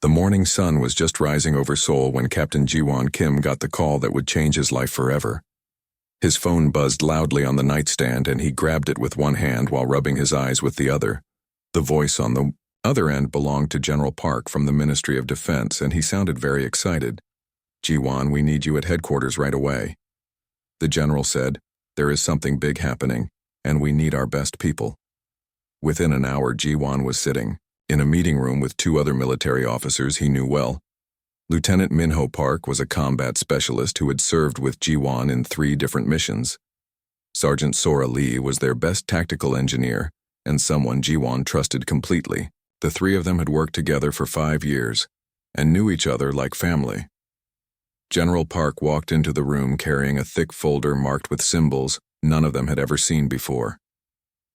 The morning sun was just rising over Seoul when Captain Ji-won Kim got the call that would change his life forever. His phone buzzed loudly on the nightstand and he grabbed it with one hand while rubbing his eyes with the other. The voice on the other end belonged to General Park from the Ministry of Defense and he sounded very excited. "Ji-won, we need you at headquarters right away." The general said, "There is something big happening, and we need our best people." Within an hour, Ji-won was sitting in a meeting room with two other military officers he knew well. Lieutenant Minho Park was a combat specialist who had served with Ji-won in 3 different missions. Sergeant Sora Lee was their best tactical engineer, and someone Ji-won trusted completely. The 3 of them had worked together for 5 years, and knew each other like family. General Park walked into the room carrying a thick folder marked with symbols none of them had ever seen before.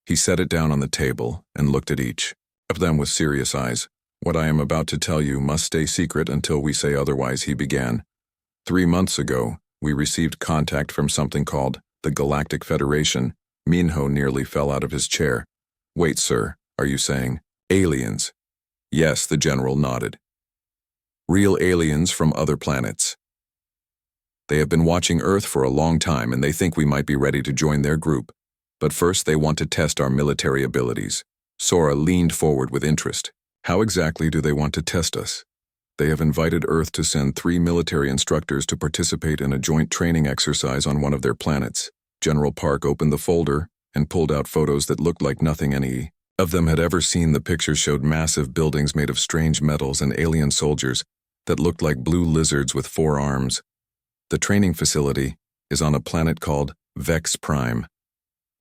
He set it down on the table and looked at each of them with serious eyes. "What I am about to tell you must stay secret until we say otherwise," he began. 3 months ago, we received contact from something called the Galactic Federation." Minho nearly fell out of his chair. "Wait, sir, are you saying aliens?" "Yes," the general nodded. "Real aliens from other planets. They have been watching Earth for a long time and they think we might be ready to join their group. But first they want to test our military abilities." Sora leaned forward with interest. "How exactly do they want to test us?" "They have invited Earth to send 3 military instructors to participate in a joint training exercise on one of their planets." General Park opened the folder and pulled out photos that looked like nothing any of them had ever seen. The pictures showed massive buildings made of strange metals and alien soldiers that looked like blue lizards with 4 arms. "The training facility is on a planet called Vex Prime."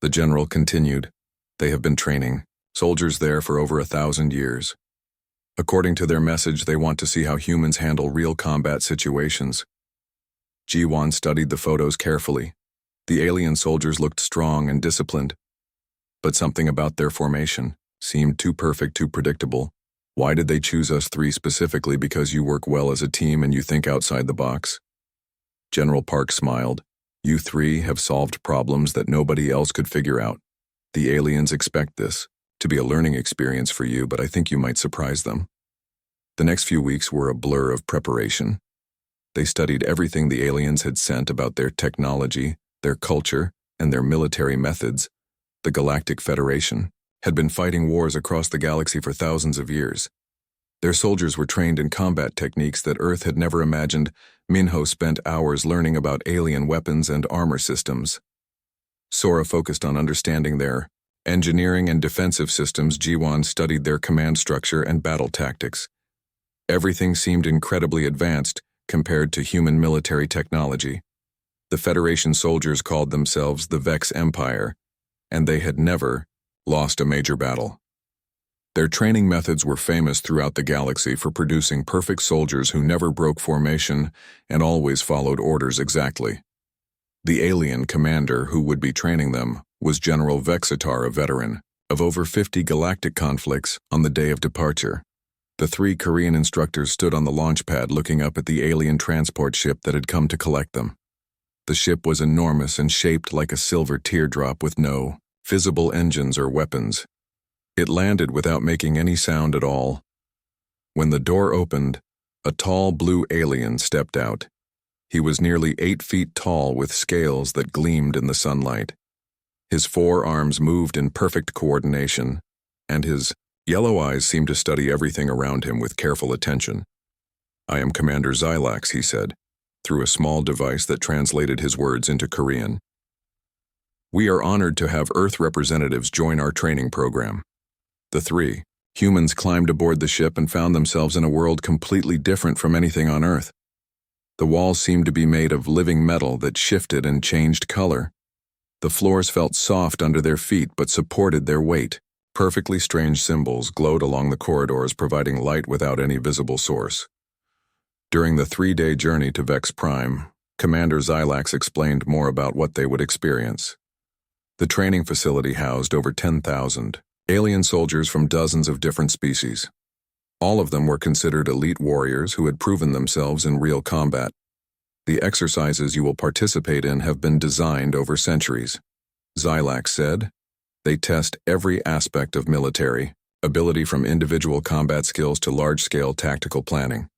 The general continued. "They have been training soldiers there for over 1,000 years. According to their message, they want to see how humans handle real combat situations." Ji-won studied the photos carefully. The alien soldiers looked strong and disciplined, but something about their formation seemed too perfect, too predictable. "Why did they choose us 3 specifically? Because you work well as a team and you think outside the box?" General Park smiled. "You 3 have solved problems that nobody else could figure out. The aliens expect this to be a learning experience for you, but I think you might surprise them." The next few weeks were a blur of preparation. They studied everything the aliens had sent about their technology, their culture, and their military methods. The Galactic Federation had been fighting wars across the galaxy for thousands of years. Their soldiers were trained in combat techniques that Earth had never imagined. Minho spent hours learning about alien weapons and armor systems. Sora focused on understanding their engineering and defensive systems. Ji-won studied their command structure and battle tactics. Everything seemed incredibly advanced compared to human military technology. The Federation soldiers called themselves the Vex Empire, and they had never lost a major battle. Their training methods were famous throughout the galaxy for producing perfect soldiers who never broke formation and always followed orders exactly. The alien commander who would be training them was General Vexitar, a veteran of over 50 galactic conflicts. On the day of departure, the 3 Korean instructors stood on the launch pad looking up at the alien transport ship that had come to collect them. The ship was enormous and shaped like a silver teardrop with no visible engines or weapons. It landed without making any sound at all. When the door opened, a tall blue alien stepped out. He was nearly 8 feet tall with scales that gleamed in the sunlight. His 4 arms moved in perfect coordination, and his yellow eyes seemed to study everything around him with careful attention. "I am Commander Xilax," he said, through a small device that translated his words into Korean. "We are honored to have Earth representatives join our training program." The 3 humans climbed aboard the ship and found themselves in a world completely different from anything on Earth. The walls seemed to be made of living metal that shifted and changed color. The floors felt soft under their feet but supported their weight. Perfectly strange symbols glowed along the corridors, providing light without any visible source. During the 3-day journey to Vex Prime, Commander Xilax explained more about what they would experience. The training facility housed over 10,000 alien soldiers from dozens of different species. All of them were considered elite warriors who had proven themselves in real combat. The exercises you will participate in have been designed over centuries. Xilax said, "They test every aspect of military ability from individual combat skills to large-scale tactical planning.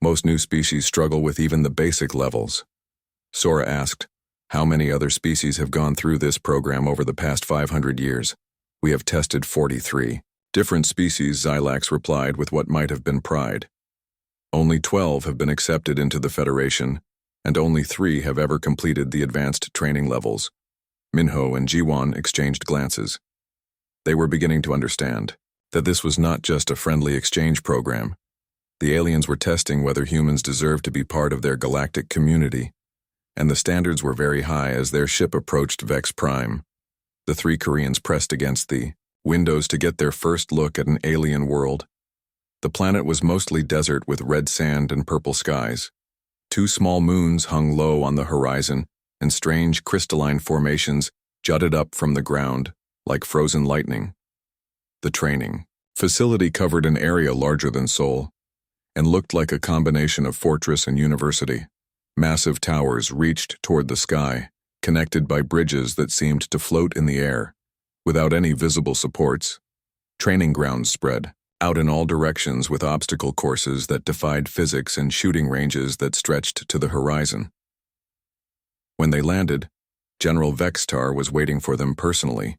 Most new species struggle with even the basic levels. Sora asked, "How many other species have gone through this program over the past 500 years? We have tested 43. Different species, Xylax replied with what might have been pride. Only 12 have been accepted into the Federation, and only 3 have ever completed the advanced training levels. Minho and Jiwon exchanged glances. They were beginning to understand that this was not just a friendly exchange program. The aliens were testing whether humans deserved to be part of their galactic community, and the standards were very high as their ship approached Vex Prime. The 3 Koreans pressed against the windows to get their first look at an alien world. The planet was mostly desert with red sand and purple skies. 2 small moons hung low on the horizon, and strange crystalline formations jutted up from the ground, like frozen lightning. The training facility covered an area larger than Seoul, and looked like a combination of fortress and university. Massive towers reached toward the sky, connected by bridges that seemed to float in the air, without any visible supports. Training grounds spread out in all directions with obstacle courses that defied physics and shooting ranges that stretched to the horizon. When they landed, General Vextar was waiting for them personally.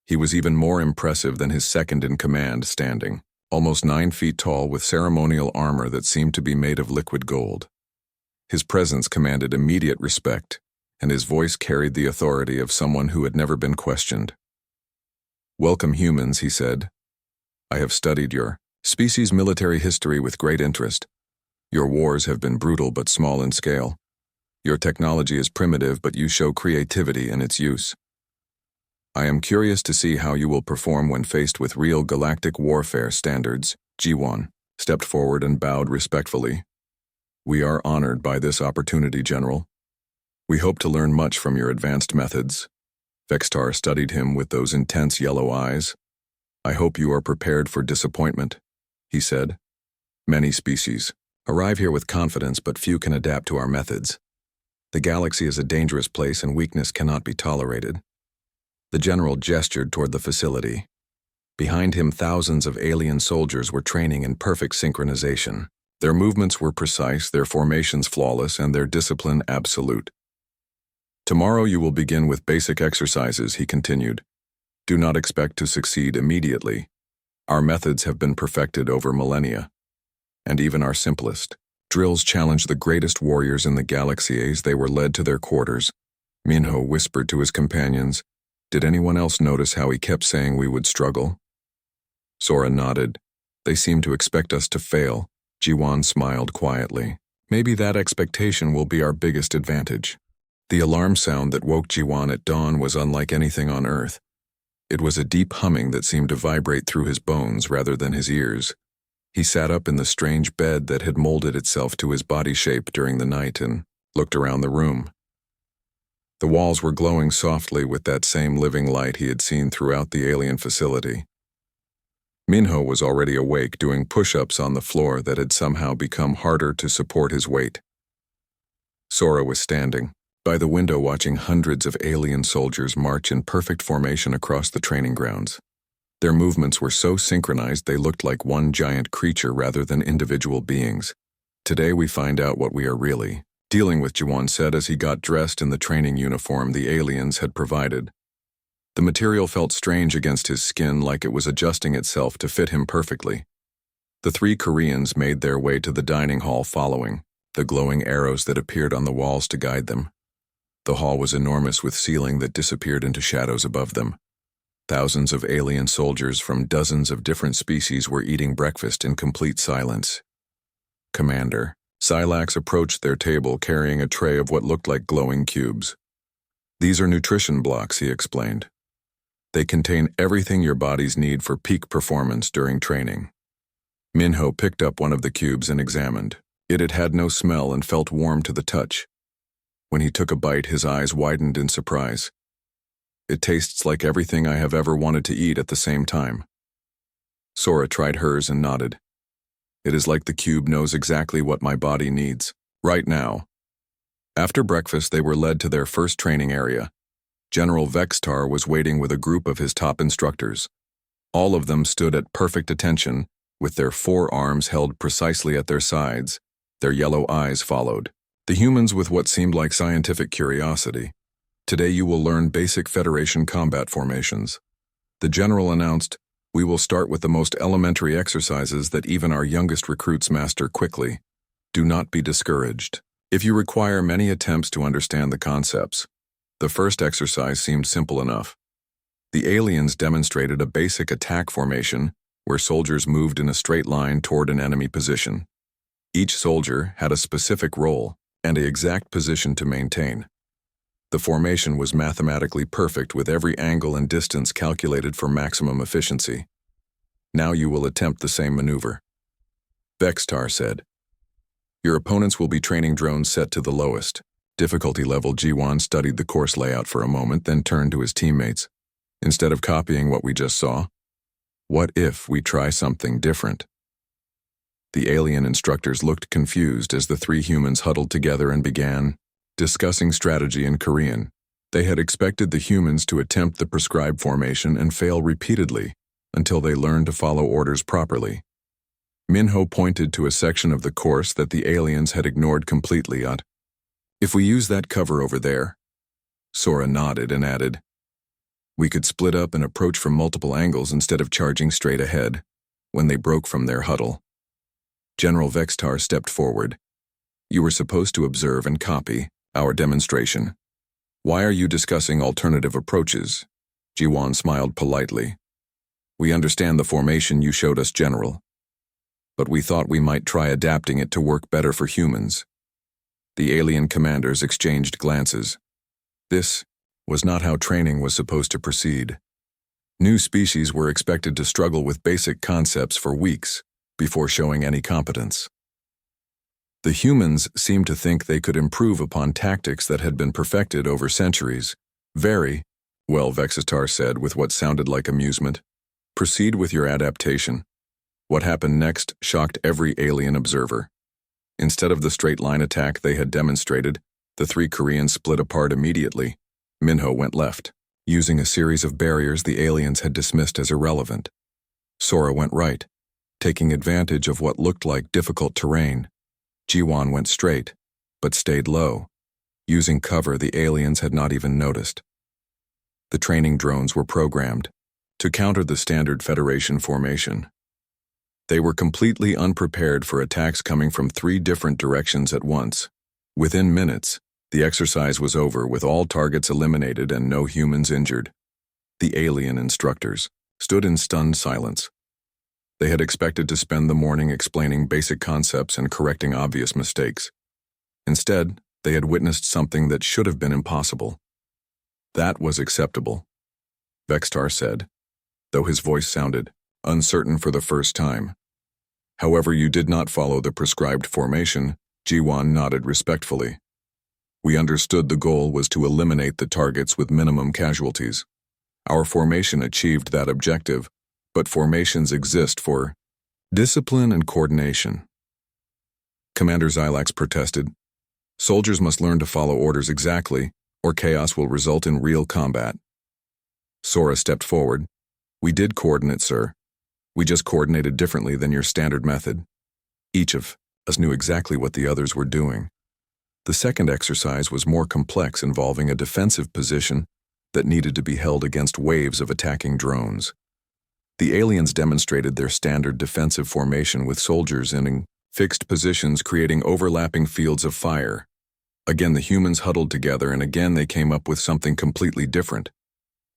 He was even more impressive than his second-in-command standing, almost 9 feet tall with ceremonial armor that seemed to be made of liquid gold. His presence commanded immediate respect, and his voice carried the authority of someone who had never been questioned. "Welcome, humans," he said. "I have studied your species' military history with great interest. Your wars have been brutal but small in scale. Your technology is primitive, but you show creativity in its use. I am curious to see how you will perform when faced with real galactic warfare standards." Jiwon stepped forward and bowed respectfully. "We are honored by this opportunity, General. We hope to learn much from your advanced methods." Vextar studied him with those intense yellow eyes. "I hope you are prepared for disappointment," he said. "Many species arrive here with confidence, but few can adapt to our methods. The galaxy is a dangerous place and weakness cannot be tolerated." The general gestured toward the facility. Behind him, thousands of alien soldiers were training in perfect synchronization. Their movements were precise, their formations flawless, and their discipline absolute. "Tomorrow you will begin with basic exercises," he continued. "Do not expect to succeed immediately. Our methods have been perfected over millennia, and even our simplest drills challenge the greatest warriors in the galaxy as they were led to their quarters." Minho whispered to his companions, "Did anyone else notice how he kept saying we would struggle?" Sora nodded. "They seem to expect us to fail." Jiwon smiled quietly. "Maybe that expectation will be our biggest advantage." The alarm sound that woke Jiwon at dawn was unlike anything on Earth. It was a deep humming that seemed to vibrate through his bones rather than his ears. He sat up in the strange bed that had molded itself to his body shape during the night and looked around the room. The walls were glowing softly with that same living light he had seen throughout the alien facility. Minho was already awake, doing push-ups on the floor that had somehow become harder to support his weight. Sora was standing by the window watching hundreds of alien soldiers march in perfect formation across the training grounds. Their movements were so synchronized they looked like one giant creature rather than individual beings. "Today we find out what we are really dealing with," Jiwon said as he got dressed in the training uniform the aliens had provided. The material felt strange against his skin, like it was adjusting itself to fit him perfectly. The 3 Koreans made their way to the dining hall following the glowing arrows that appeared on the walls to guide them. The hall was enormous with ceiling that disappeared into shadows above them. Thousands of alien soldiers from dozens of different species were eating breakfast in complete silence. "Commander." Xylax approached their table carrying a tray of what looked like glowing cubes. "These are nutrition blocks," he explained. "They contain everything your bodies need for peak performance during training." Minho picked up one of the cubes and examined. It had had no smell and felt warm to the touch. When he took a bite, his eyes widened in surprise. "It tastes like everything I have ever wanted to eat at the same time." Sora tried hers and nodded. "It is like the cube knows exactly what my body needs, right now." After breakfast, they were led to their first training area. General Vextar was waiting with a group of his top instructors. All of them stood at perfect attention, with their forearms held precisely at their sides. Their yellow eyes followed. The humans with what seemed like scientific curiosity. Today you will learn basic Federation combat formations. The general announced, "We will start with the most elementary exercises that even our youngest recruits master quickly. Do not be discouraged. If you require many attempts to understand the concepts, the first exercise seemed simple enough. The aliens demonstrated a basic attack formation where soldiers moved in a straight line toward an enemy position. Each soldier had a specific role and an exact position to maintain. The formation was mathematically perfect with every angle and distance calculated for maximum efficiency. Now you will attempt the same maneuver." Vextar said, "Your opponents will be training drones set to the lowest difficulty level." Jiwan studied the course layout for a moment, then turned to his teammates. "Instead of copying what we just saw, what if we try something different?" The alien instructors looked confused as the three humans huddled together and began discussing strategy in Korean. They had expected the humans to attempt the prescribed formation and fail repeatedly until they learned to follow orders properly. Minho pointed to a section of the course that the aliens had ignored completely. "If we use that cover over there." Sora nodded and added, "We could split up and approach from multiple angles instead of charging straight ahead." When they broke from their huddle, General Vextar stepped forward. "You were supposed to observe and copy our demonstration. Why are you discussing alternative approaches?" Jiwan smiled politely. "We understand the formation you showed us, General, but we thought we might try adapting it to work better for humans." The alien commanders exchanged glances. This was not how training was supposed to proceed. New species were expected to struggle with basic concepts for weeks before showing any competence. The humans seemed to think they could improve upon tactics that had been perfected over centuries. "Very well," Vexatar said with what sounded like amusement. "Proceed with your adaptation." What happened next shocked every alien observer. Instead of the straight-line attack they had demonstrated, the three Koreans split apart immediately. Minho went left, using a series of barriers the aliens had dismissed as irrelevant. Sora went right, taking advantage of what looked like difficult terrain. Jiwan went straight, but stayed low, using cover the aliens had not even noticed. The training drones were programmed to counter the standard Federation formation. They were completely unprepared for attacks coming from three different directions at once. Within minutes, the exercise was over with all targets eliminated and no humans injured. The alien instructors stood in stunned silence. They had expected to spend the morning explaining basic concepts and correcting obvious mistakes. Instead, they had witnessed something that should have been impossible. "That was acceptable," Vextar said, though his voice sounded uncertain for the first time. "However, you did not follow the prescribed formation." Jiwan nodded respectfully. "We understood the goal was to eliminate the targets with minimum casualties. Our formation achieved that objective, but formations exist for discipline and coordination." Commander Xylax protested. "Soldiers must learn to follow orders exactly, or chaos will result in real combat." Sora stepped forward. "We did coordinate, sir. We just coordinated differently than your standard method. Each of us knew exactly what the others were doing." The second exercise was more complex, involving a defensive position that needed to be held against waves of attacking drones. The aliens demonstrated their standard defensive formation with soldiers in fixed positions creating overlapping fields of fire. Again, the humans huddled together, and again they came up with something completely different.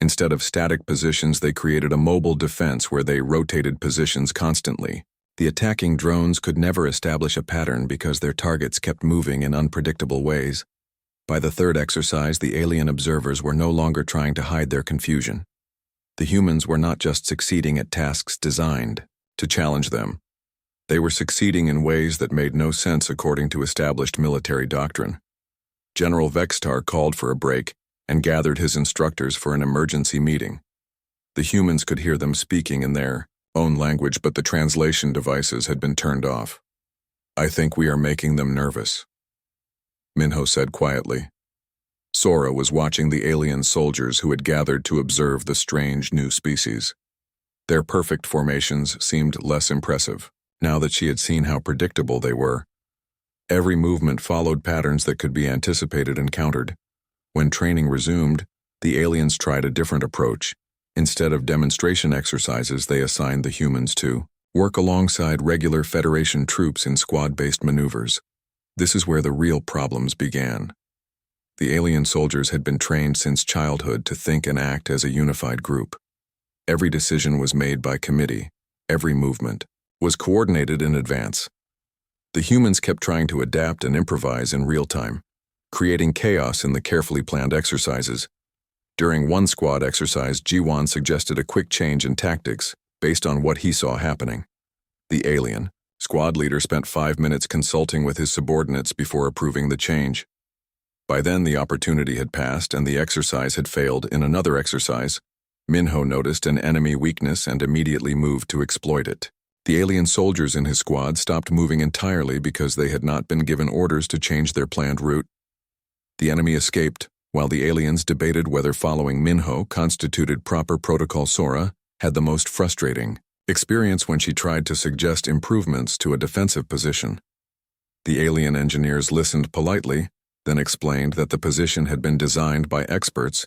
Instead of static positions, they created a mobile defense where they rotated positions constantly. The attacking drones could never establish a pattern because their targets kept moving in unpredictable ways. By the third exercise, the alien observers were no longer trying to hide their confusion. The humans were not just succeeding at tasks designed to challenge them. They were succeeding in ways that made no sense according to established military doctrine. General Vextar called for a break and gathered his instructors for an emergency meeting. The humans could hear them speaking in their own language, but the translation devices had been turned off. "I think we are making them nervous," Minho said quietly. Sora was watching the alien soldiers who had gathered to observe the strange new species. Their perfect formations seemed less impressive, now that she had seen how predictable they were. Every movement followed patterns that could be anticipated and countered. When training resumed, the aliens tried a different approach. Instead of demonstration exercises, they assigned the humans to work alongside regular Federation troops in squad-based maneuvers. This is where the real problems began. The alien soldiers had been trained since childhood to think and act as a unified group. Every decision was made by committee. Every movement was coordinated in advance. The humans kept trying to adapt and improvise in real time, creating chaos in the carefully planned exercises. During one squad exercise, Jiwan suggested a quick change in tactics based on what he saw happening. The alien squad leader spent 5 minutes consulting with his subordinates before approving the change. By then, the opportunity had passed and the exercise had failed. In another exercise, Minho noticed an enemy weakness and immediately moved to exploit it. The alien soldiers in his squad stopped moving entirely because they had not been given orders to change their planned route. The enemy escaped, while the aliens debated whether following Minho constituted proper protocol. Sora had the most frustrating experience when she tried to suggest improvements to a defensive position. The alien engineers listened politely, then explained that the position had been designed by experts,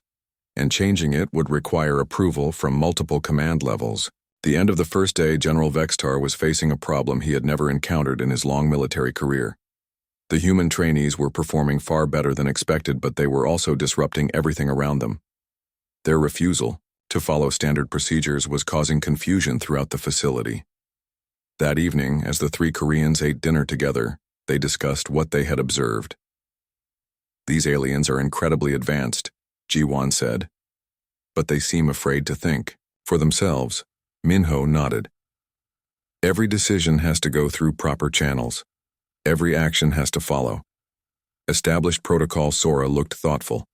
and changing it would require approval from multiple command levels. The end of the first day, General Vextar was facing a problem he had never encountered in his long military career. The human trainees were performing far better than expected, but they were also disrupting everything around them. Their refusal to follow standard procedures was causing confusion throughout the facility. That evening, as the 3 Koreans ate dinner together, they discussed what they had observed. "These aliens are incredibly advanced," Jiwan said. "But they seem afraid to think for themselves." Minho nodded. "Every decision has to go through proper channels. Every action has to follow established protocol." Sora looked thoughtful.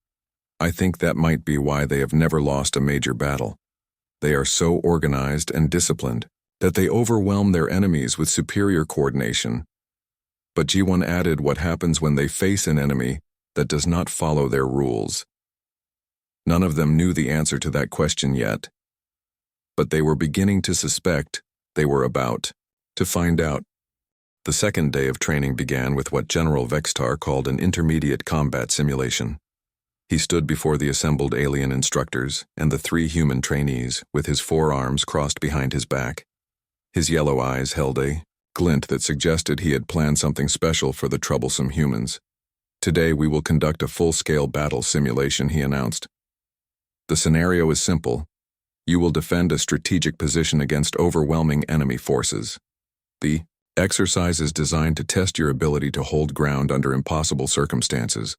"I think that might be why they have never lost a major battle. They are so organized and disciplined that they overwhelm their enemies with superior coordination." But Jiwon added, "What happens when they face an enemy that does not follow their rules?" None of them knew the answer to that question yet, but they were beginning to suspect they were about to find out. The second day of training began with what General Vextar called an intermediate combat simulation. He stood before the assembled alien instructors and the 3 human trainees with his 4 arms crossed behind his back. His yellow eyes held a glint that suggested he had planned something special for the troublesome humans. "Today we will conduct a full-scale battle simulation," he announced. "The scenario is simple. You will defend a strategic position against overwhelming enemy forces. The exercise is designed to test your ability to hold ground under impossible circumstances."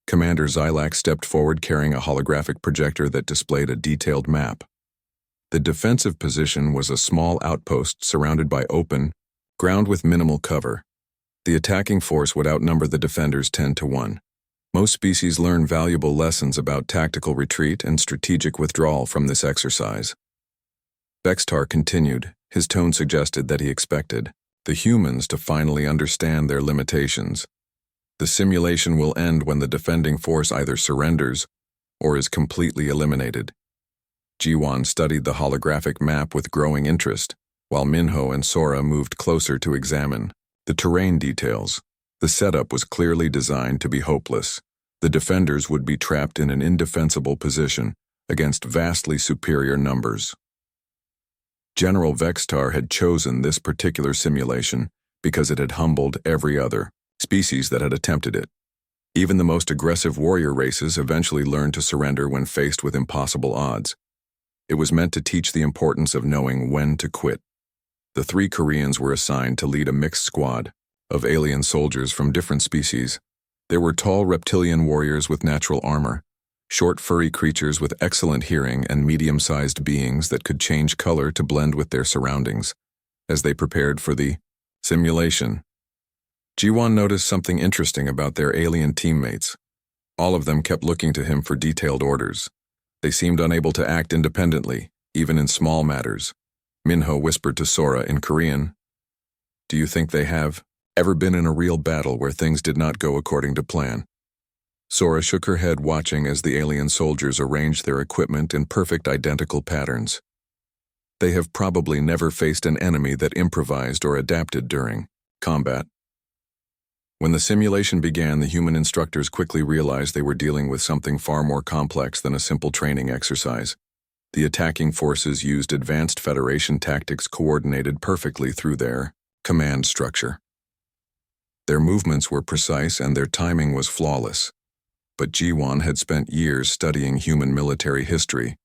Commander Xylax stepped forward carrying a holographic projector that displayed a detailed map. The defensive position was a small outpost surrounded by open ground with minimal cover. The attacking force would outnumber the defenders 10-1. Most species learn valuable lessons about tactical retreat and strategic withdrawal from this exercise. Vextar continued. His tone suggested that he expected the humans to finally understand their limitations. "The simulation will end when the defending force either surrenders or is completely eliminated." Jiwan studied the holographic map with growing interest, while Minho and Sora moved closer to examine the terrain details. The setup was clearly designed to be hopeless. The defenders would be trapped in an indefensible position against vastly superior numbers. General Vextar had chosen this particular simulation because it had humbled every other species that had attempted it. Even the most aggressive warrior races eventually learned to surrender when faced with impossible odds. It was meant to teach the importance of knowing when to quit. The 3 Koreans were assigned to lead a mixed squad of alien soldiers from different species. There were tall reptilian warriors with natural armor, short furry creatures with excellent hearing, and medium-sized beings that could change color to blend with their surroundings. As they prepared for the simulation, Jiwan noticed something interesting about their alien teammates. All of them kept looking to him for detailed orders. They seemed unable to act independently, even in small matters. Minho whispered to Sora in Korean, "Do you think they have ever been in a real battle where things did not go according to plan?" Sora shook her head, watching as the alien soldiers arranged their equipment in perfect identical patterns. They have probably never faced an enemy that improvised or adapted during combat. When the simulation began, the human instructors quickly realized they were dealing with something far more complex than a simple training exercise. The attacking forces used advanced Federation tactics coordinated perfectly through their command structure. Their movements were precise and their timing was flawless. But Jiwon had spent years studying human military history,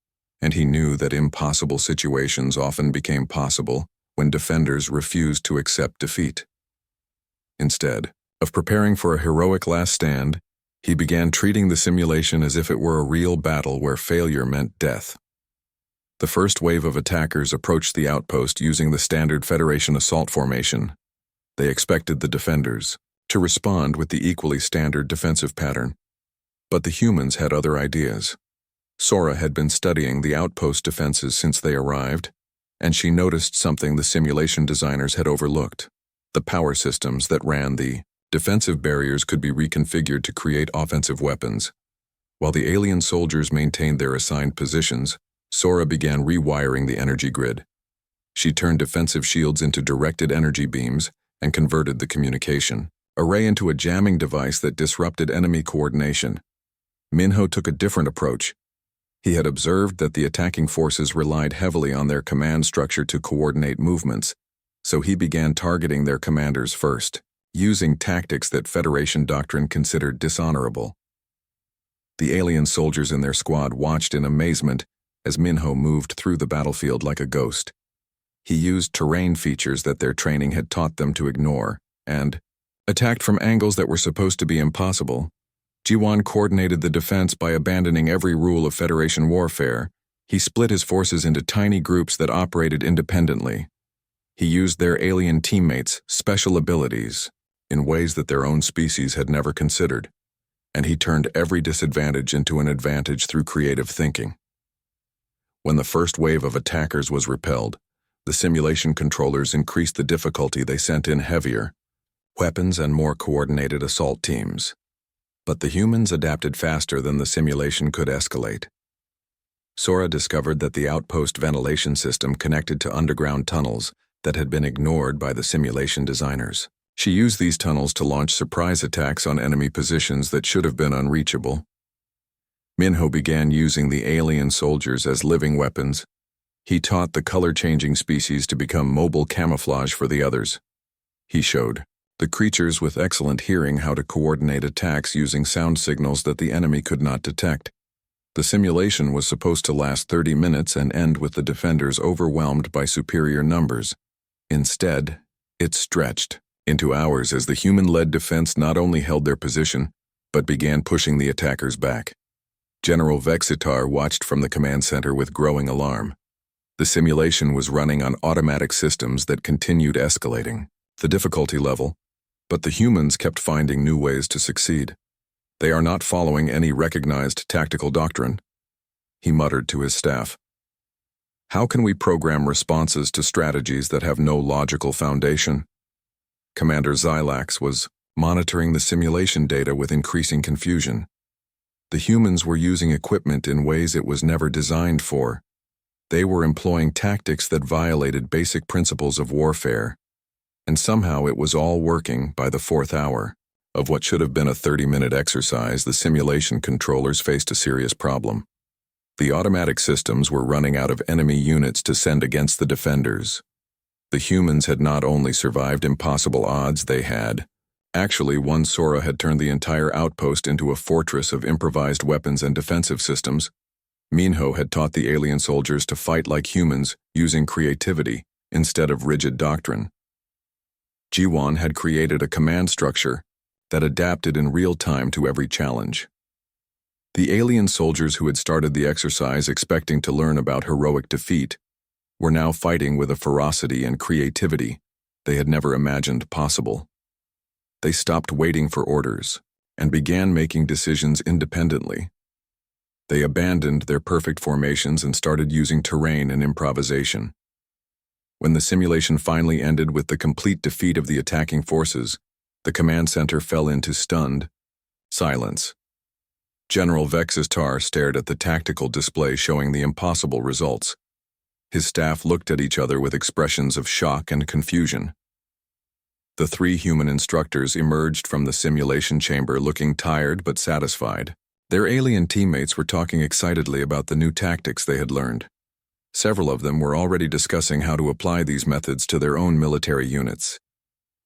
and he knew that impossible situations often became possible when defenders refused to accept defeat. Instead of preparing for a heroic last stand, he began treating the simulation as if it were a real battle where failure meant death. The first wave of attackers approached the outpost using the standard Federation assault formation. They expected the defenders to respond with the equally standard defensive pattern. But the humans had other ideas. Sora had been studying the outpost defenses since they arrived, and she noticed something the simulation designers had overlooked. The power systems that ran the defensive barriers could be reconfigured to create offensive weapons. While the alien soldiers maintained their assigned positions, Sora began rewiring the energy grid. She turned defensive shields into directed energy beams and converted the communication array into a jamming device that disrupted enemy coordination. Minho took a different approach. He had observed that the attacking forces relied heavily on their command structure to coordinate movements, so he began targeting their commanders first, using tactics that Federation doctrine considered dishonorable. The alien soldiers in their squad watched in amazement as Minho moved through the battlefield like a ghost. He used terrain features that their training had taught them to ignore, and attacked from angles that were supposed to be impossible. Jiwon coordinated the defense by abandoning every rule of Federation warfare. He split his forces into tiny groups that operated independently. He used their alien teammates' special abilities in ways that their own species had never considered, and he turned every disadvantage into an advantage through creative thinking. When the first wave of attackers was repelled, the simulation controllers increased the difficulty. They sent in heavier weapons and more coordinated assault teams. But the humans adapted faster than the simulation could escalate. Sora discovered that the outpost ventilation system connected to underground tunnels that had been ignored by the simulation designers. She used these tunnels to launch surprise attacks on enemy positions that should have been unreachable. Minho began using the alien soldiers as living weapons. He taught the color-changing species to become mobile camouflage for the others. He showed the creatures with excellent hearing how to coordinate attacks using sound signals that the enemy could not detect. The simulation was supposed to last 30 minutes and end with the defenders overwhelmed by superior numbers. Instead, it stretched into hours as the human-led defense not only held their position, but began pushing the attackers back. General Vexitar watched from the command center with growing alarm. The simulation was running on automatic systems that continued escalating the difficulty level, but the humans kept finding new ways to succeed. They are not following any recognized tactical doctrine, he muttered to his staff. How can we program responses to strategies that have no logical foundation? Commander Xylax was monitoring the simulation data with increasing confusion. The humans were using equipment in ways it was never designed for. They were employing tactics that violated basic principles of warfare. And somehow it was all working by the fourth hour. Of what should have been a 30-minute exercise, the simulation controllers faced a serious problem. The automatic systems were running out of enemy units to send against the defenders. The humans had not only survived impossible odds, they had. Actually, one Sora had turned the entire outpost into a fortress of improvised weapons and defensive systems. Minho had taught the alien soldiers to fight like humans, using creativity instead of rigid doctrine. Jiwon had created a command structure that adapted in real time to every challenge. The alien soldiers who had started the exercise expecting to learn about heroic defeat were now fighting with a ferocity and creativity they had never imagined possible. They stopped waiting for orders and began making decisions independently. They abandoned their perfect formations and started using terrain and improvisation. When the simulation finally ended with the complete defeat of the attacking forces, the command center fell into stunned silence. General Vexitar stared at the tactical display showing the impossible results. His staff looked at each other with expressions of shock and confusion. The three human instructors emerged from the simulation chamber looking tired but satisfied. Their alien teammates were talking excitedly about the new tactics they had learned. Several of them were already discussing how to apply these methods to their own military units.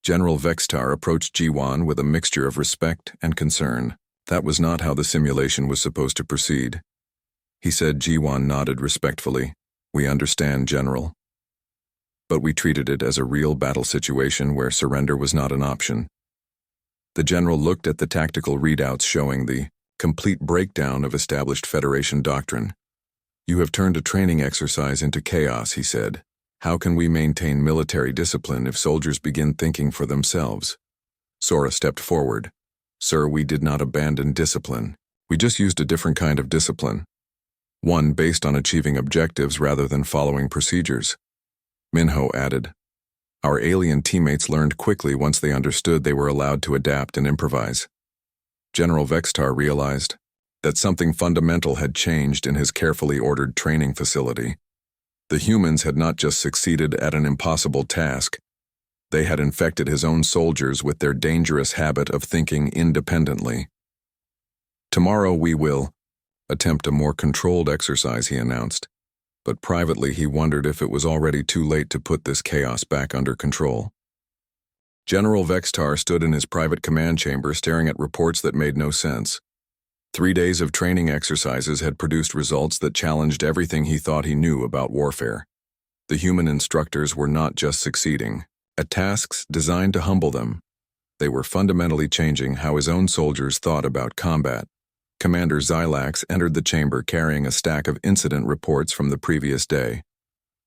General Vextar approached Jiwan with a mixture of respect and concern. That was not how the simulation was supposed to proceed. He said. Jiwan nodded respectfully. "We understand, General. But we treated it as a real battle situation where surrender was not an option." The general looked at the tactical readouts showing the complete breakdown of established Federation doctrine. "You have turned a training exercise into chaos," he said. "How can we maintain military discipline if soldiers begin thinking for themselves?" Sora stepped forward. "Sir, we did not abandon discipline. We just used a different kind of discipline. One based on achieving objectives rather than following procedures." Minho added, "Our alien teammates learned quickly once they understood they were allowed to adapt and improvise." General Vextar realized that something fundamental had changed in his carefully ordered training facility. The humans had not just succeeded at an impossible task, they had infected his own soldiers with their dangerous habit of thinking independently. "Tomorrow we will attempt a more controlled exercise," he announced, but privately he wondered if it was already too late to put this chaos back under control. General Vextar stood in his private command chamber staring at reports that made no sense. 3 days of training exercises had produced results that challenged everything he thought he knew about warfare. The human instructors were not just succeeding at tasks designed to humble them. They were fundamentally changing how his own soldiers thought about combat. Commander Xylax entered the chamber carrying a stack of incident reports from the previous day.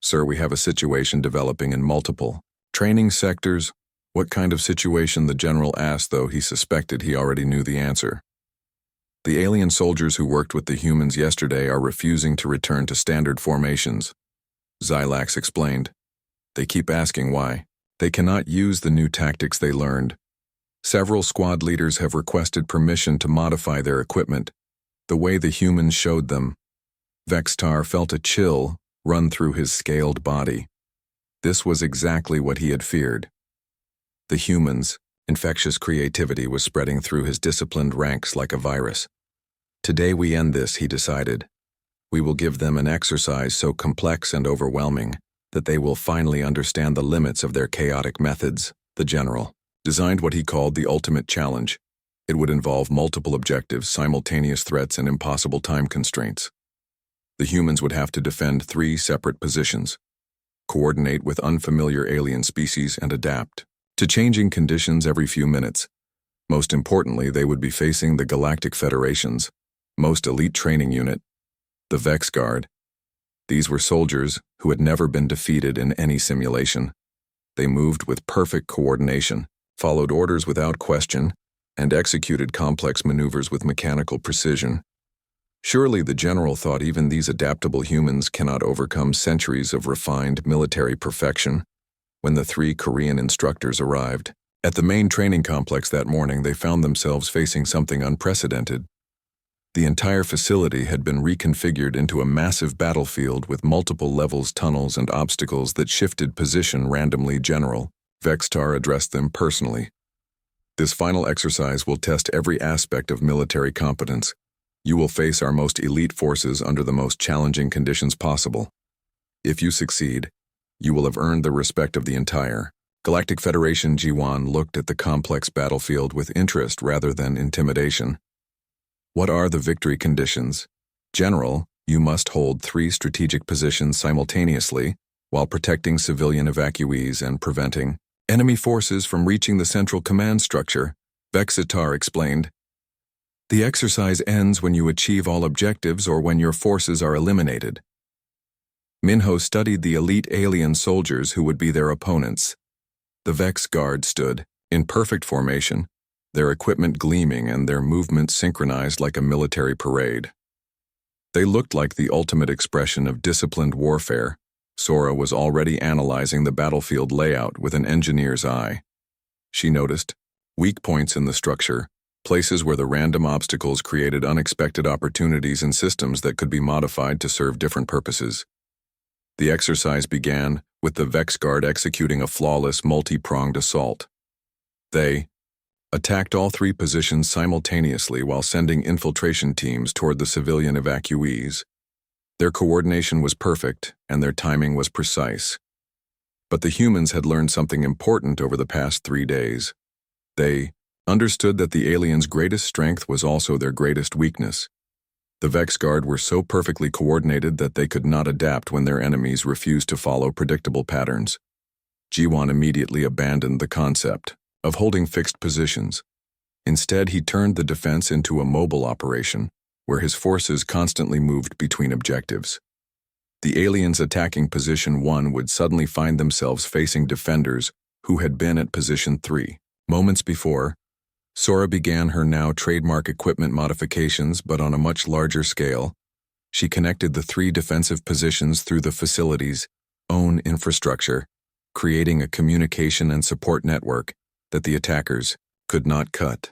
"Sir, we have a situation developing in multiple training sectors." What kind of situation? The general asked, though he suspected he already knew the answer. "The alien soldiers who worked with the humans yesterday are refusing to return to standard formations," Xylax explained. "They keep asking why. They cannot use the new tactics they learned. Several squad leaders have requested permission to modify their equipment, the way the humans showed them." Vextar felt a chill run through his scaled body. This was exactly what he had feared. The humans' infectious creativity was spreading through his disciplined ranks like a virus. "Today we end this," he decided. "We will give them an exercise so complex and overwhelming that they will finally understand the limits of their chaotic methods." The general designed what he called the ultimate challenge. It would involve multiple objectives, simultaneous threats, and impossible time constraints. The humans would have to defend 3 separate positions, coordinate with unfamiliar alien species, and adapt to changing conditions every few minutes. Most importantly, they would be facing the Galactic Federation's most elite training unit, the Vex Guard. These were soldiers who had never been defeated in any simulation. They moved with perfect coordination, followed orders without question, and executed complex maneuvers with mechanical precision. Surely, the general thought, even these adaptable humans cannot overcome centuries of refined military perfection. When the 3 Korean instructors arrived at the main training complex that morning, they found themselves facing something unprecedented. The entire facility had been reconfigured into a massive battlefield with multiple levels, tunnels, and obstacles that shifted position randomly. General Vextar addressed them personally. "This final exercise will test every aspect of military competence. You will face our most elite forces under the most challenging conditions possible. If you succeed, you will have earned the respect of the entire Galactic Federation." Jiwan looked at the complex battlefield with interest rather than intimidation. "What are the victory conditions?" "General, you must hold 3 strategic positions simultaneously while protecting civilian evacuees and preventing enemy forces from reaching the central command structure," Vextar explained. "The exercise ends when you achieve all objectives or when your forces are eliminated." Minho studied the elite alien soldiers who would be their opponents. The Vex Guard stood in perfect formation, their equipment gleaming and their movements synchronized like a military parade. They looked like the ultimate expression of disciplined warfare. Sora was already analyzing the battlefield layout with an engineer's eye. She noticed weak points in the structure, places where the random obstacles created unexpected opportunities and systems that could be modified to serve different purposes. The exercise began with the Vex Guard executing a flawless multi-pronged assault. They attacked all three positions simultaneously while sending infiltration teams toward the civilian evacuees. Their coordination was perfect, and their timing was precise. But the humans had learned something important over the past 3 days. They understood that the aliens' greatest strength was also their greatest weakness. The Vex Guard were so perfectly coordinated that they could not adapt when their enemies refused to follow predictable patterns. Jiwon immediately abandoned the concept of holding fixed positions. Instead, he turned the defense into a mobile operation, where his forces constantly moved between objectives. The aliens attacking Position 1 would suddenly find themselves facing defenders who had been at Position 3. Moments before, Sora began her now trademark equipment modifications, but on a much larger scale. She connected the three defensive positions through the facility's own infrastructure, creating a communication and support network that the attackers could not cut.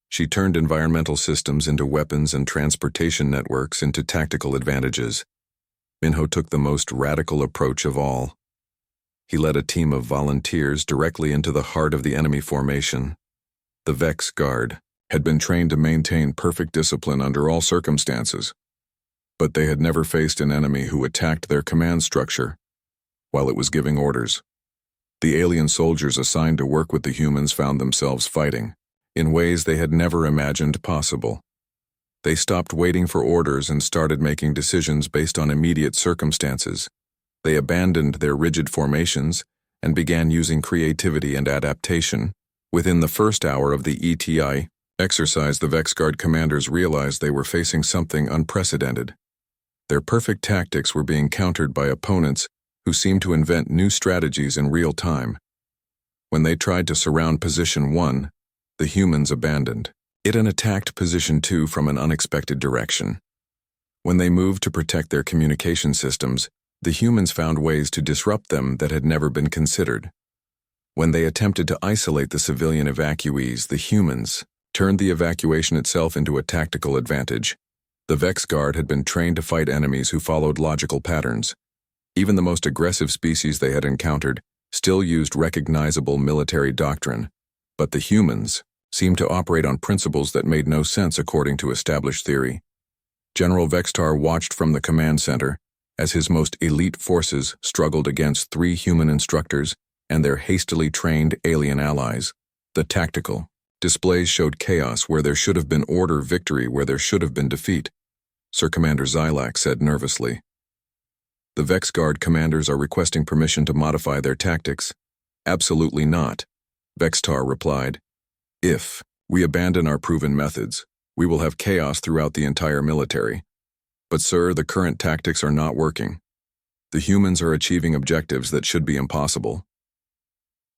She turned environmental systems into weapons and transportation networks into tactical advantages. Minho took the most radical approach of all. He led a team of volunteers directly into the heart of the enemy formation. The Vex Guard had been trained to maintain perfect discipline under all circumstances, but they had never faced an enemy who attacked their command structure while it was giving orders. The alien soldiers assigned to work with the humans found themselves fighting in ways they had never imagined possible. They stopped waiting for orders and started making decisions based on immediate circumstances. They abandoned their rigid formations and began using creativity and adaptation. Within the first hour of the ETI exercise, the Vex Guard commanders realized they were facing something unprecedented. Their perfect tactics were being countered by opponents who seemed to invent new strategies in real time. When they tried to surround Position 1, the humans abandoned it and attacked Position 2 from an unexpected direction. When they moved to protect their communication systems, the humans found ways to disrupt them that had never been considered. When they attempted to isolate the civilian evacuees, the humans turned the evacuation itself into a tactical advantage. The Vex Guard had been trained to fight enemies who followed logical patterns. Even the most aggressive species they had encountered still used recognizable military doctrine, but the humans seemed to operate on principles that made no sense according to established theory. General Vextar watched from the command center as his most elite forces struggled against 3 human instructors and their hastily trained alien allies. The tactical displays showed chaos where there should have been order, victory where there should have been defeat. Sir Commander Xylax said nervously. The Vex Guard commanders are requesting permission to modify their tactics. Absolutely not, Vextar replied. If we abandon our proven methods, we will have chaos throughout the entire military. But sir, the current tactics are not working. The humans are achieving objectives that should be impossible.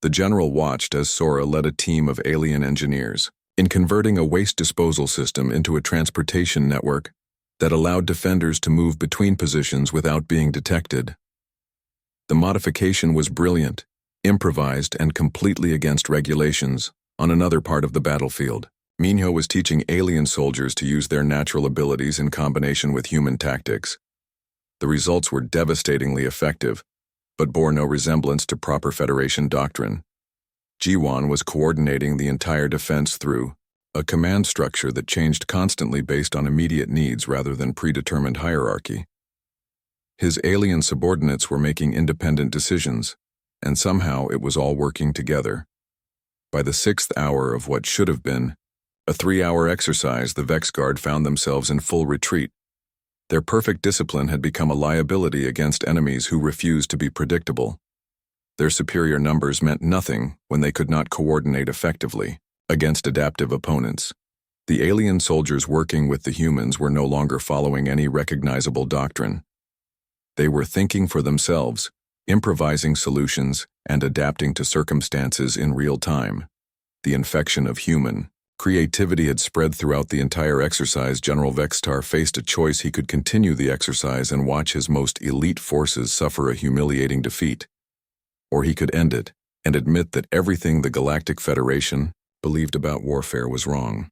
The general watched as Sora led a team of alien engineers in converting a waste disposal system into a transportation network that allowed defenders to move between positions without being detected. The modification was brilliant, improvised, and completely against regulations. On another part of the battlefield, Minho was teaching alien soldiers to use their natural abilities in combination with human tactics. The results were devastatingly effective, but bore no resemblance to proper Federation doctrine. Jiwon was coordinating the entire defense through a command structure that changed constantly based on immediate needs rather than predetermined hierarchy. His alien subordinates were making independent decisions, and somehow it was all working together. By the 6th hour of what should have been a 3-hour exercise, the Vex Guard found themselves in full retreat. Their perfect discipline had become a liability against enemies who refused to be predictable. Their superior numbers meant nothing when they could not coordinate effectively against adaptive opponents. The alien soldiers working with the humans were no longer following any recognizable doctrine. They were thinking for themselves, improvising solutions, and adapting to circumstances in real time. The infection of human creativity had spread throughout the entire exercise. General Vextar faced a choice: he could continue the exercise and watch his most elite forces suffer a humiliating defeat, or he could end it and admit that everything the Galactic Federation believed about warfare was wrong.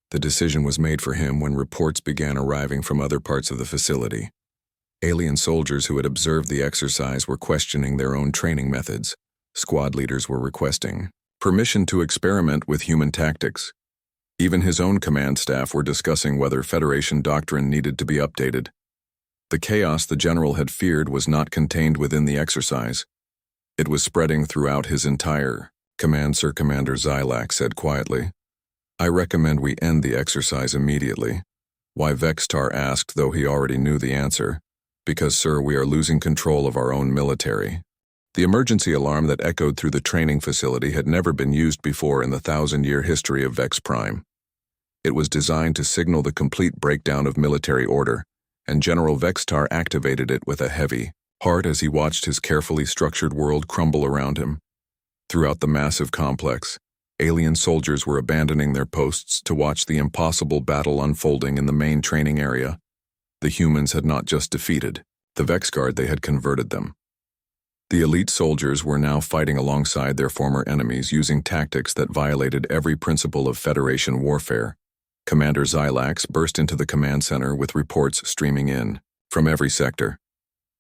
The decision was made for him when reports began arriving from other parts of the facility. Alien soldiers who had observed the exercise were questioning their own training methods. Squad leaders were requesting permission to experiment with human tactics. Even his own command staff were discussing whether Federation doctrine needed to be updated. The chaos the general had feared was not contained within the exercise. It was spreading throughout his entire command. Sir Commander Xylax said quietly, "I recommend we end the exercise immediately." Why, Vextar asked, though he already knew the answer. "Because, sir, we are losing control of our own military." The emergency alarm that echoed through the training facility had never been used before in the 1,000-year history of Vex Prime. It was designed to signal the complete breakdown of military order, and General Vextar activated it with a heavy heart as he watched his carefully structured world crumble around him. Throughout the massive complex, alien soldiers were abandoning their posts to watch the impossible battle unfolding in the main training area. The humans had not just defeated the Vexguard, they had converted them. The elite soldiers were now fighting alongside their former enemies using tactics that violated every principle of Federation warfare. Commander Xylax burst into the command center with reports streaming in from every sector.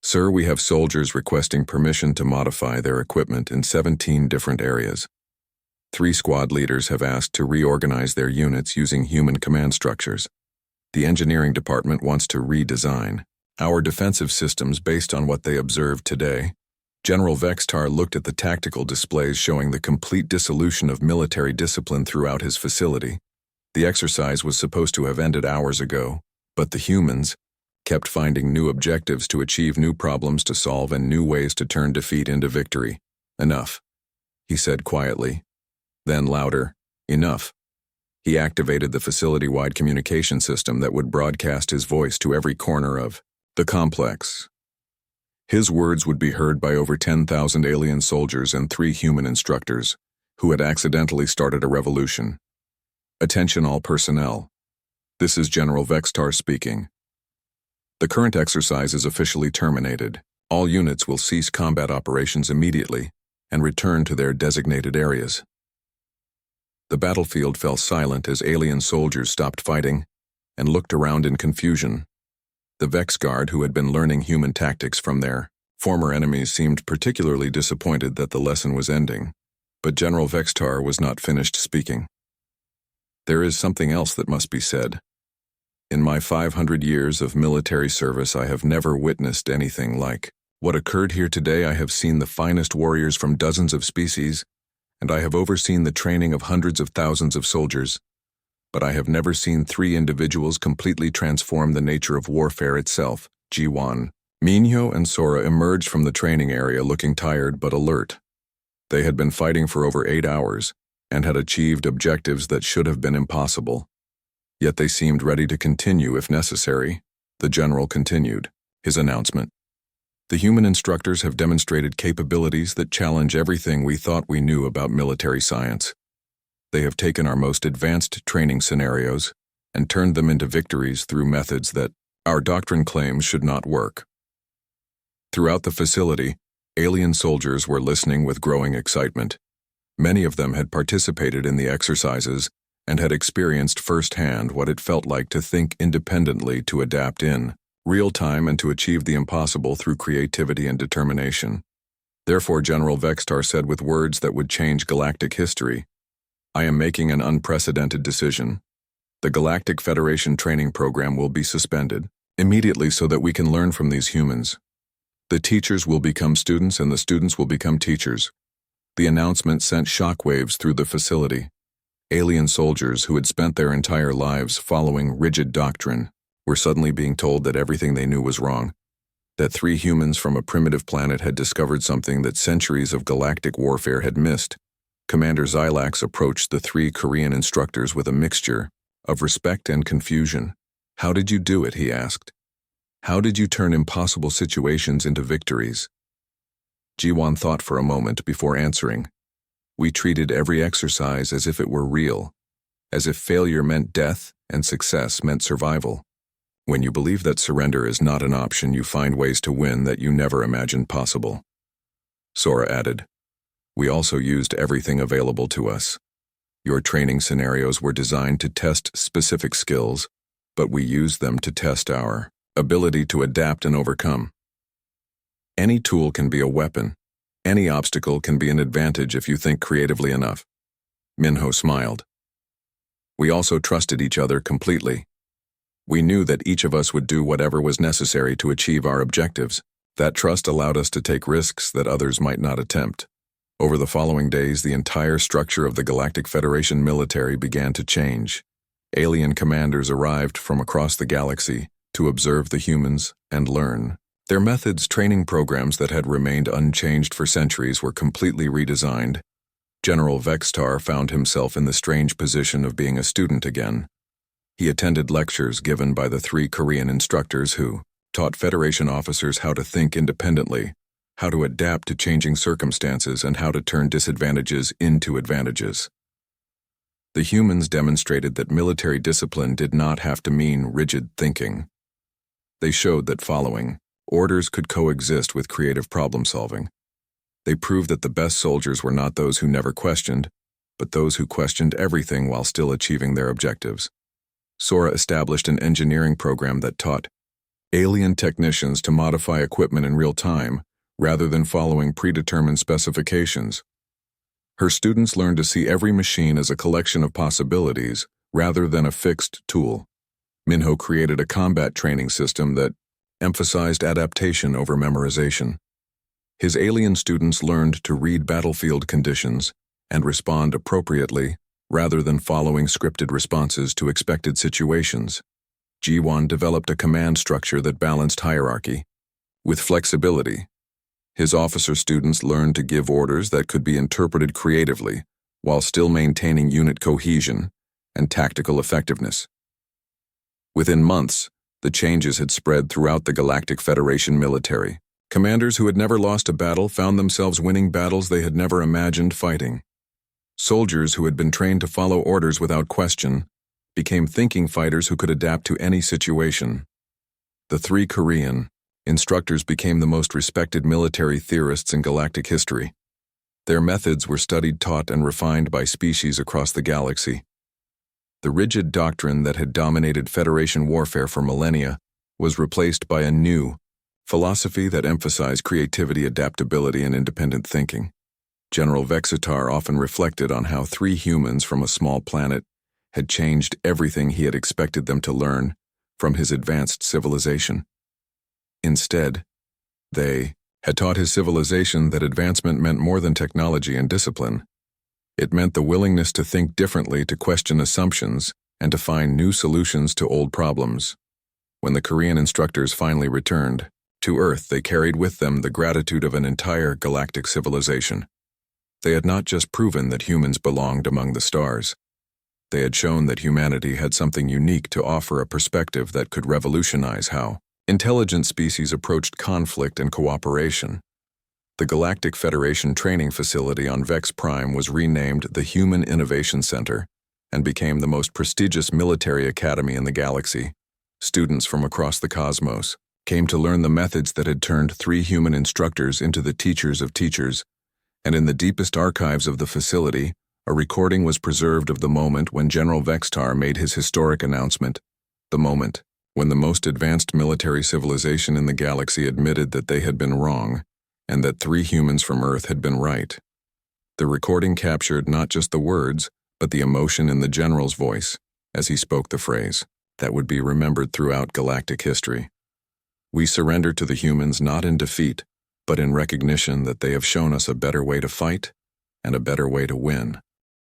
"Sir, we have soldiers requesting permission to modify their equipment in 17 different areas. 3 squad leaders have asked to reorganize their units using human command structures. The engineering department wants to redesign our defensive systems based on what they observed today." General Vextar looked at the tactical displays showing the complete dissolution of military discipline throughout his facility. The exercise was supposed to have ended hours ago, but the humans kept finding new objectives to achieve, new problems to solve, and new ways to turn defeat into victory. "Enough," he said quietly. Then louder, "Enough." He activated the facility-wide communication system that would broadcast his voice to every corner of the complex. His words would be heard by over 10,000 alien soldiers and 3 human instructors, who had accidentally started a revolution. "Attention all personnel. This is General Vextar speaking. The current exercise is officially terminated. All units will cease combat operations immediately and return to their designated areas." The battlefield fell silent as alien soldiers stopped fighting and looked around in confusion. The Vexguard, who had been learning human tactics from their former enemies, seemed particularly disappointed that the lesson was ending, but General Vextar was not finished speaking. "There is something else that must be said. In my 500 years of military service, I have never witnessed anything like what occurred here today. I have seen the finest warriors from dozens of species, and I have overseen the training of hundreds of thousands of soldiers, but I have never seen 3 individuals completely transform the nature of warfare itself." Jiwan, Minho, and Sora emerged from the training area looking tired but alert. They had been fighting for over 8 hours and had achieved objectives that should have been impossible. Yet they seemed ready to continue if necessary. The general continued his announcement. "The human instructors have demonstrated capabilities that challenge everything we thought we knew about military science. They have taken our most advanced training scenarios and turned them into victories through methods that our doctrine claims should not work." Throughout the facility, alien soldiers were listening with growing excitement. Many of them had participated in the exercises and had experienced firsthand what it felt like to think independently, to adapt in real time, and to achieve the impossible through creativity and determination. Therefore, General Vextar said with words that would change galactic history, "I am making an unprecedented decision. The Galactic Federation training program will be suspended immediately so that we can learn from these humans. The teachers will become students and the students will become teachers." The announcement sent shockwaves through the facility. Alien soldiers who had spent their entire lives following rigid doctrine were suddenly being told that everything they knew was wrong, that 3 humans from a primitive planet had discovered something that centuries of galactic warfare had missed. Commander Xylax approached the 3 Korean instructors with a mixture of respect and confusion. "How did you do it?" he asked. "How did you turn impossible situations into victories?" Jiwan thought for a moment before answering. "We treated every exercise as if it were real, as if failure meant death and success meant survival. When you believe that surrender is not an option, you find ways to win that you never imagined possible." Sora added, "We also used everything available to us. Your training scenarios were designed to test specific skills, but we used them to test our ability to adapt and overcome. Any tool can be a weapon. Any obstacle can be an advantage if you think creatively enough. Minho smiled. We also trusted each other completely. We knew that each of us would do whatever was necessary to achieve our objectives. That trust allowed us to take risks that others might not attempt. Over the following days, the entire structure of the Galactic Federation military began to change. Alien commanders arrived from across the galaxy to observe the humans and learn. Their methods, training programs that had remained unchanged for centuries, were completely redesigned. General Vextar found himself in the strange position of being a student again. He attended lectures given by the 3 Korean instructors who taught Federation officers how to think independently, how to adapt to changing circumstances, and how to turn disadvantages into advantages. The humans demonstrated that military discipline did not have to mean rigid thinking. They showed that following orders could coexist with creative problem-solving. They proved that the best soldiers were not those who never questioned, but those who questioned everything while still achieving their objectives. Sora established an engineering program that taught alien technicians to modify equipment in real time, rather than following predetermined specifications. Her students learned to see every machine as a collection of possibilities, rather than a fixed tool. Minho created a combat training system that emphasized adaptation over memorization. His alien students learned to read battlefield conditions and respond appropriately, rather than following scripted responses to expected situations. Jiwon developed a command structure that balanced hierarchy with flexibility. His officer students learned to give orders that could be interpreted creatively, while still maintaining unit cohesion and tactical effectiveness. Within months, the changes had spread throughout the Galactic Federation military. Commanders who had never lost a battle found themselves winning battles they had never imagined fighting. Soldiers who had been trained to follow orders without question became thinking fighters who could adapt to any situation. The 3 Korean instructors became the most respected military theorists in galactic history. Their methods were studied, taught, and refined by species across the galaxy. The rigid doctrine that had dominated Federation warfare for millennia was replaced by a new philosophy that emphasized creativity, adaptability, and independent thinking. General Vexitar often reflected on how 3 humans from a small planet had changed everything he had expected them to learn from his advanced civilization. Instead, they had taught his civilization that advancement meant more than technology and discipline. It meant the willingness to think differently, to question assumptions, and to find new solutions to old problems. When the Korean instructors finally returned to Earth, they carried with them the gratitude of an entire galactic civilization. They had not just proven that humans belonged among the stars. They had shown that humanity had something unique to offer, a perspective that could revolutionize how intelligent species approached conflict and cooperation. The Galactic Federation training facility on Vex Prime was renamed the Human Innovation Center and became the most prestigious military academy in the galaxy. Students from across the cosmos came to learn the methods that had turned 3 human instructors into the teachers of teachers, and in the deepest archives of the facility, a recording was preserved of the moment when General Vextar made his historic announcement, the moment when the most advanced military civilization in the galaxy admitted that they had been wrong, and that 3 humans from Earth had been right. The recording captured not just the words, but the emotion in the general's voice as he spoke the phrase that would be remembered throughout galactic history. We surrender to the humans not in defeat, but in recognition that they have shown us a better way to fight and a better way to win.